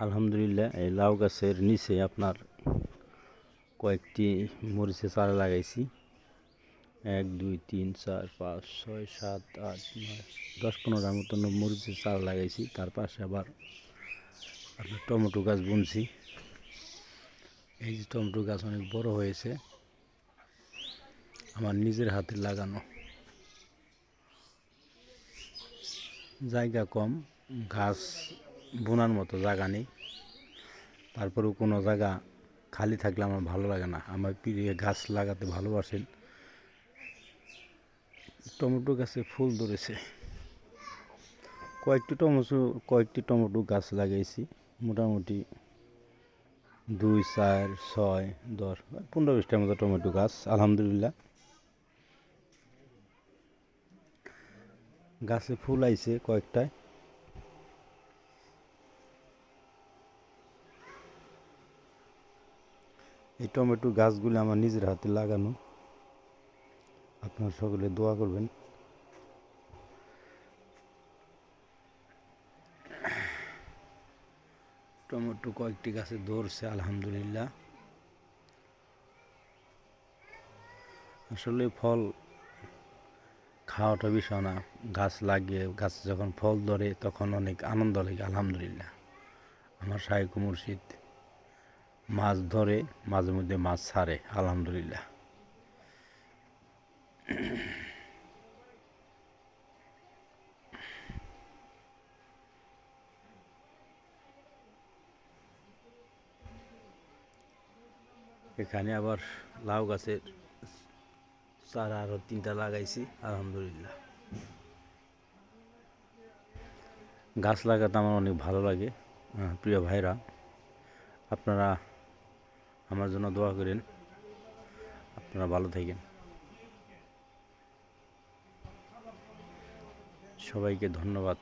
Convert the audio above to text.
আলহামদুলিল্লাহ এই লাউ গাছের নিচে আপনার কয়েকটি মরিচের চারা লাগাইছি। 1 2 3 4 5 6 7 8 9 10-15টার মতন মরিচের চারা লাগাইছি। তার পাশে আবার আপনার টমেটো গাছ বুনছি। এই যে টমেটো গাছ অনেক বড় হয়েছে, আমার নিজের হাতে লাগানো। জায়গা কম, গাছ বোনার মতো জায়গা নেই, তারপরেও কোনো জায়গা খালি থাকলে আমার ভালো লাগে না। আমার প্রিয় গাছ লাগাতে ভালোবাসেন। টমেটো গাছে ফুল ধরেছে, কয়েকটি টমেটো গাছ লাগাইছি। মোটামুটি 2 4 6 10 15-20টার মতো টমেটো গাছ। আলহামদুলিল্লাহ গাছে ফুল আইছে কয়েকটায়। এই টমেটো গাছগুলো আমার নিজের হাতে লাগানো। আপনারা সকলে দোয়া করবেন। টমেটো কয়েকটি গাছে ধরছে আলহামদুলিল্লাহ। আসলে ফল খাওয়াটা বিষয় না, গাছ লাগিয়ে গাছ যখন ফল ধরে তখন অনেক আনন্দ লাগে। আলহামদুলিল্লাহ আমার শাইখ মুর্শিদ মাছ ধরে, মাঝে মধ্যে মাছ ছাড়ে। আলহামদুলিল্লাহ এখানে আবার লাউ গাছের চারা আরও 3টা লাগাইছি। আলহামদুলিল্লাহ গাছ লাগাতে আমার অনেক ভালো লাগে। প্রিয় ভাইরা, আপনারা আমার জন্য দোয়া করেন। আপনারা ভালো থাকেন। সবাইকে ধন্যবাদ।